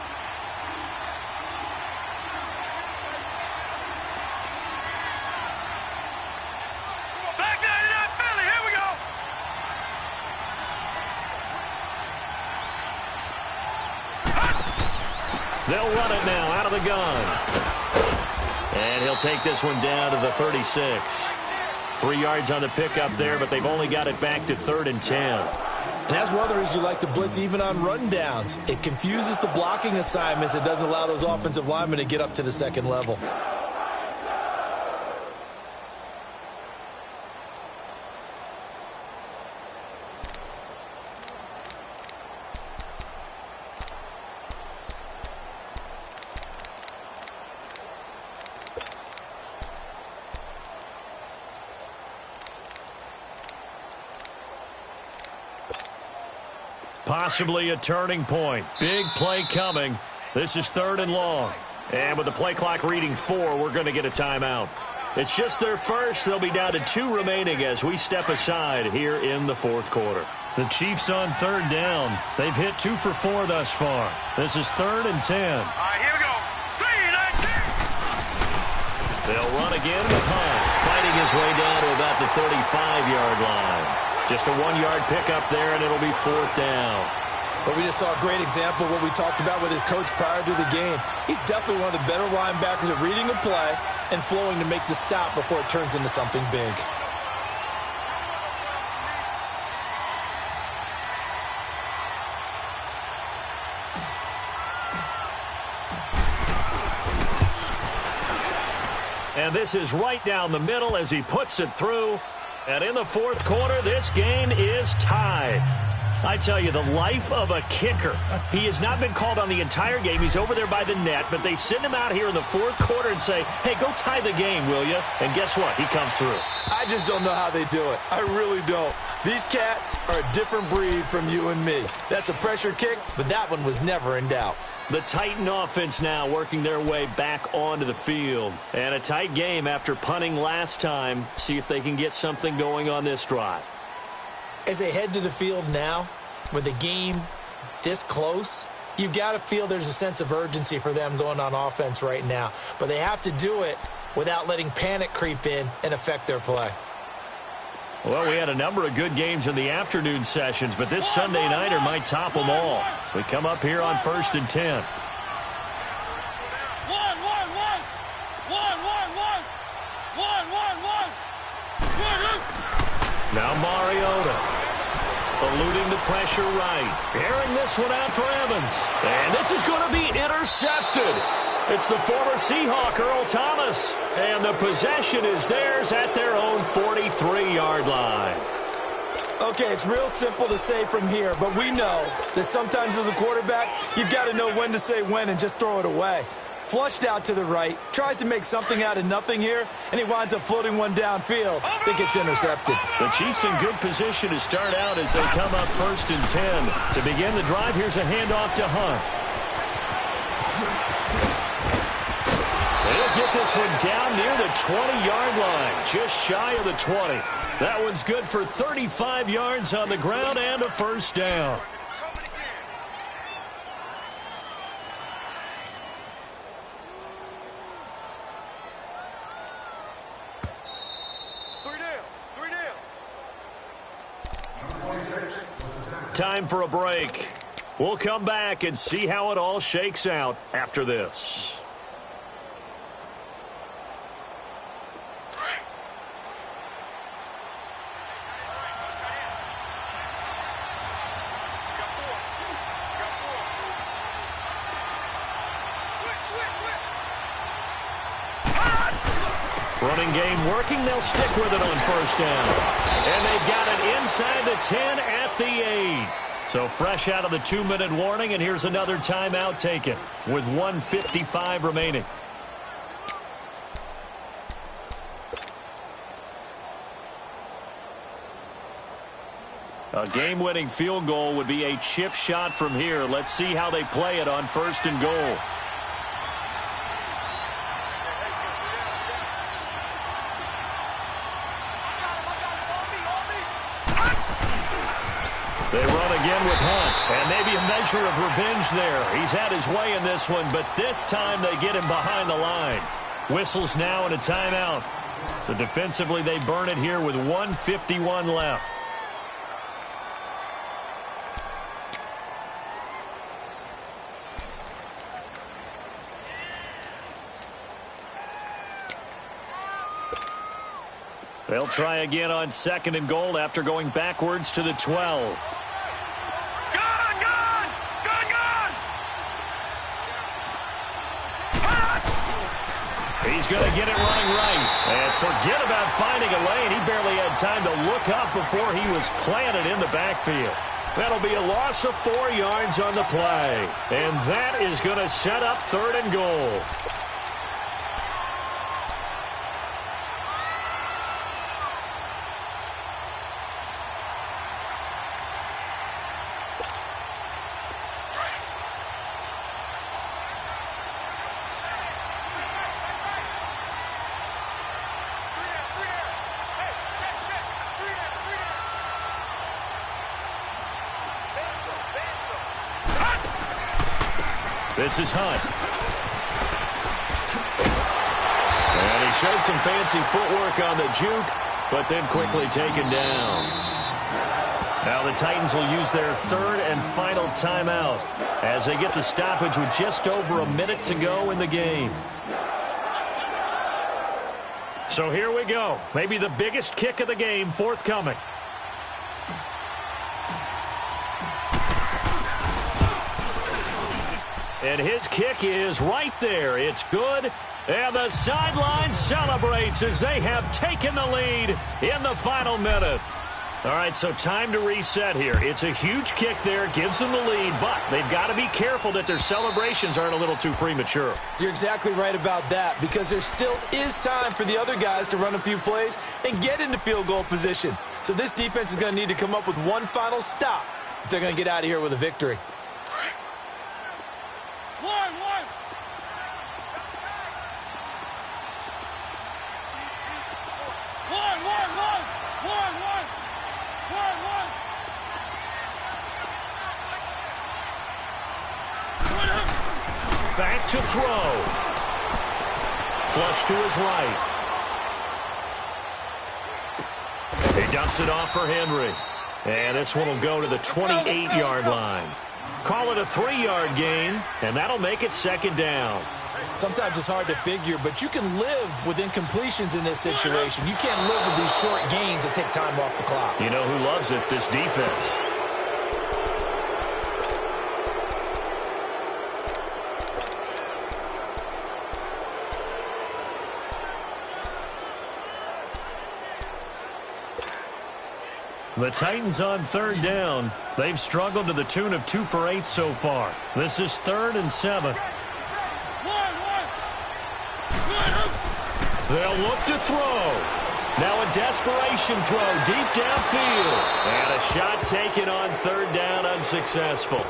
They'll run it now out of the gun. And he'll take this one down to the 36. 3 yards on the pickup there, but they've only got it back to 3rd and 10. And that's one of the reasons you like to blitz even on run downs. It confuses the blocking assignments. It doesn't allow those offensive linemen to get up to the second level. Possibly a turning point. Big play coming. This is 3rd and long. And with the play clock reading 4, we're going to get a timeout. It's just their first. They'll be down to 2 remaining as we step aside here in the 4th quarter. The Chiefs on 3rd down. They've hit 2 for 4 thus far. This is 3rd and 10. All right, here we go. 3, 19. They'll run again with Hunt, fighting his way down to about the 35-yard line. Just a 1-yard pickup there, and it'll be 4th down. But we just saw a great example of what we talked about with his coach prior to the game. He's definitely one of the better linebackers at reading a play and flowing to make the stop before it turns into something big. And this is right down the middle as he puts it through. And in the 4th quarter, this game is tied. I tell you, the life of a kicker. He has not been called on the entire game. He's over there by the net, but they send him out here in the 4th quarter and say, hey, go tie the game, will you? And guess what? He comes through. I just don't know how they do it. I really don't. These cats are a different breed from you and me. That's a pressure kick, but that one was never in doubt. The Titan offense now working their way back onto the field. And a tight game after punting last time. See if they can get something going on this drive. As they head to the field now, with the game this close, you've got to feel there's a sense of urgency for them going on offense right now. But they have to do it without letting panic creep in and affect their play. Well, we had a number of good games in the afternoon sessions, but this Sunday nighter might top them all. So we come up here on 1st and 10. Now Mariota eluding the pressure right. Airing this one out for Evans. And this is going to be intercepted. It's the former Seahawk, Earl Thomas. And the possession is theirs at their own 43-yard line. Okay, it's real simple to say from here, but we know that sometimes as a quarterback, you've got to know when to say when and just throw it away. Flushed out to the right, tries to make something out of nothing here, and he winds up floating one downfield that gets intercepted. The Chiefs in good position to start out as they come up 1st and 10. To begin the drive, here's a handoff to Hunt. He'll get this one down near the 20-yard line, just shy of the 20. That one's good for 35 yards on the ground and a 1st down. Time for a break. We'll come back and see how it all shakes out after this. Running game working. They'll stick with it on 1st down. And they've got it inside the 10 at the 8. So fresh out of the 2-minute warning, and here's another timeout taken with 1:55 remaining. A game-winning field goal would be a chip shot from here. Let's see how they play it on 1st and goal. They run again with Hunt, and maybe a measure of revenge there. He's had his way in this one, but this time they get him behind the line. Whistles now and a timeout. So defensively they burn it here with 1:51 left. They'll try again on 2nd and goal after going backwards to the 12. He's going to get it running right. And forget about finding a lane. He barely had time to look up before he was planted in the backfield. That'll be a loss of 4 yards on the play. And that is going to set up 3rd and goal. This is Hunt. And he showed some fancy footwork on the juke, but then quickly taken down. Now the Titans will use their 3rd and final timeout as they get the stoppage with just over a minute to go in the game. So here we go. Maybe the biggest kick of the game forthcoming. And his kick is right there. It's good. And the sideline celebrates as they have taken the lead in the final minute. All right, so time to reset here. It's a huge kick there, gives them the lead, but they've got to be careful that their celebrations aren't a little too premature. You're exactly right about that, because there still is time for the other guys to run a few plays and get into field goal position. So this defense is going to need to come up with one final stop if they're going to get out of here with a victory. Back to throw. Flush to his right. He dumps it off for Henry. And this one will go to the 28-yard line. Call it a 3-yard gain, and that'll make it 2nd down. Sometimes it's hard to figure, but you can live with incompletions in this situation. You can't live with these short gains that take time off the clock. You know who loves it? This defense. The Titans on 3rd down. They've struggled to the tune of 2 for 8 so far. This is 3rd and 7. They'll look to throw. Now a desperation throw deep downfield. And a shot taken on 3rd down, unsuccessful.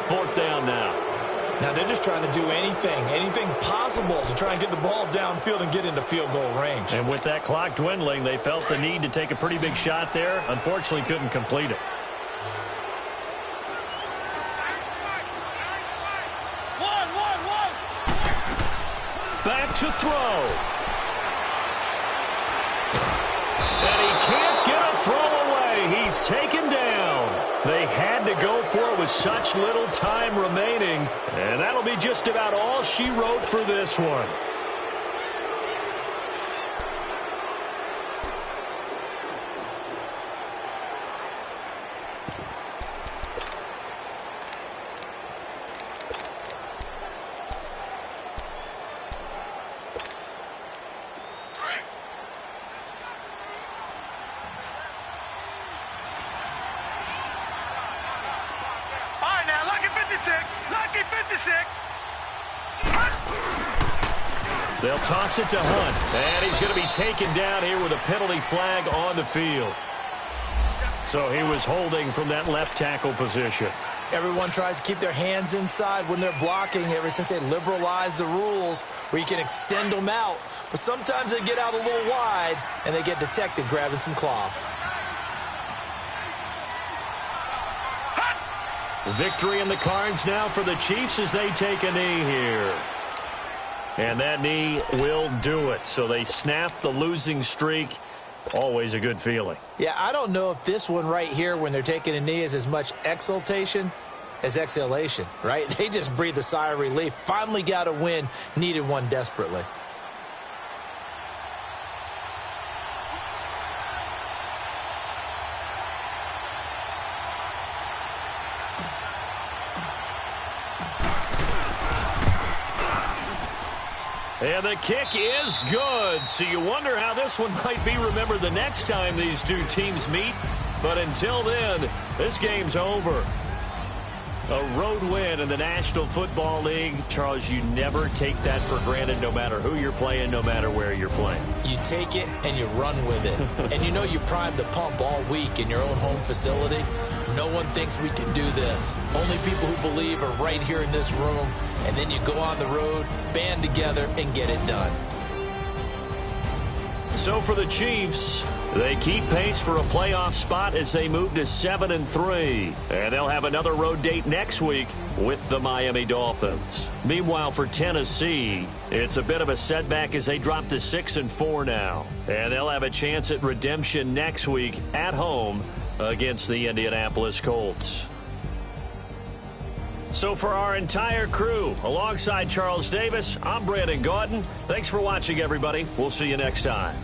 4th down now. Now they're just trying to do anything possible to try and get the ball downfield and get into field goal range. And with that clock dwindling, they felt the need to take a pretty big shot there. Unfortunately, couldn't complete it. Back to throw. And he can't get a throw away. He's taken down. They had to go for it with such little time remaining. And that'll be just about all she wrote for this one. They'll toss it to Hunt, and he's going to be taken down here with a penalty flag on the field. So he was holding from that left tackle position. Everyone tries to keep their hands inside when they're blocking ever since they liberalized the rules where you can extend them out. But sometimes they get out a little wide, and they get detected grabbing some cloth. Victory in the cards now for the Chiefs as they take a knee here. And that knee will do it. So they snap the losing streak. Always a good feeling. Yeah, I don't know if this one right here when they're taking a knee is as much exultation as exhalation, right? They just breathed a sigh of relief. Finally got a win. Needed one desperately. And the kick is good. So you wonder how this one might be remembered the next time these two teams meet. But until then, this game's over. A road win in the National Football League. Charles, you never take that for granted no matter who you're playing, no matter where you're playing. You take it and you run with it. And you know you primed the pump all week in your own home facility. No one thinks we can do this. Only people who believe are right here in this room. And then you go on the road, band together, and get it done. So for the Chiefs, they keep pace for a playoff spot as they move to 7-3. And they'll have another road date next week with the Miami Dolphins. Meanwhile, for Tennessee, it's a bit of a setback as they drop to 6-4 now. And they'll have a chance at redemption next week at home against the Indianapolis Colts. So for our entire crew, alongside Charles Davis, I'm Brandon Gaudin. Thanks for watching, everybody. We'll see you next time.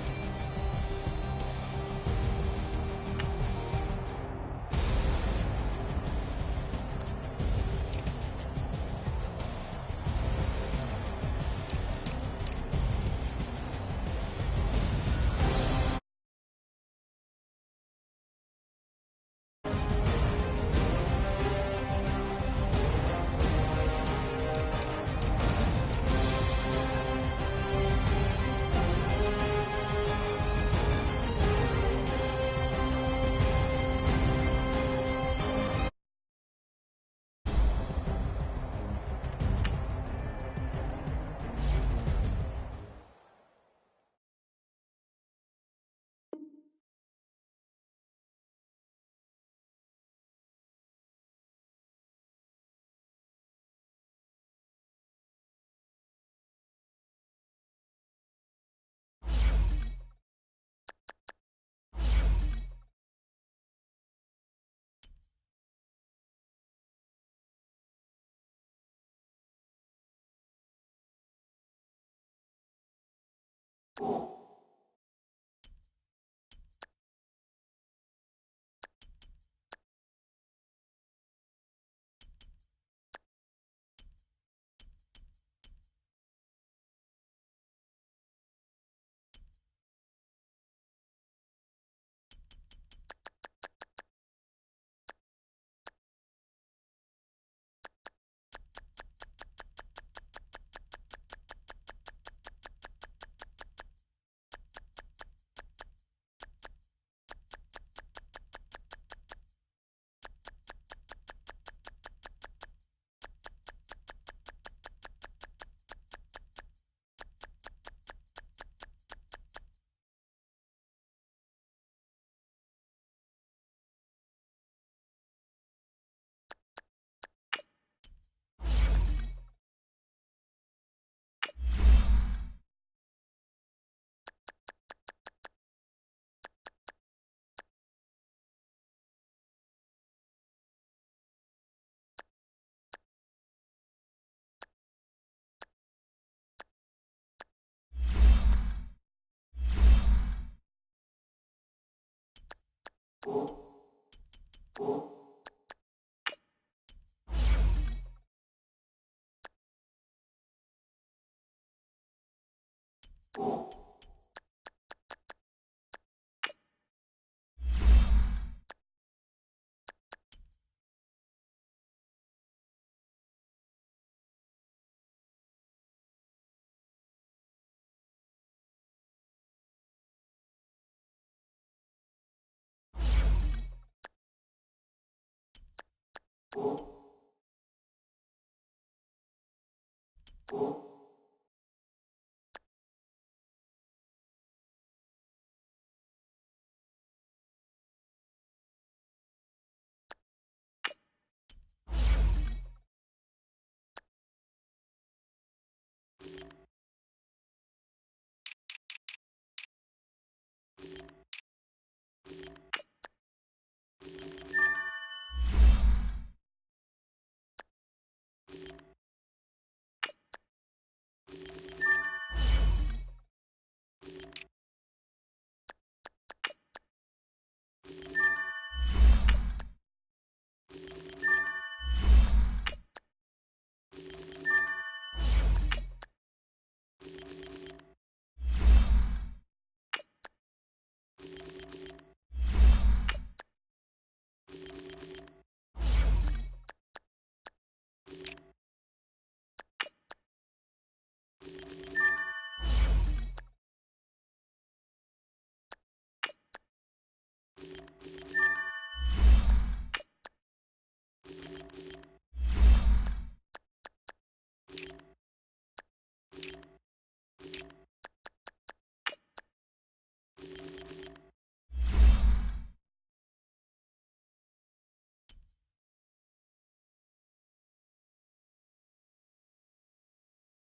You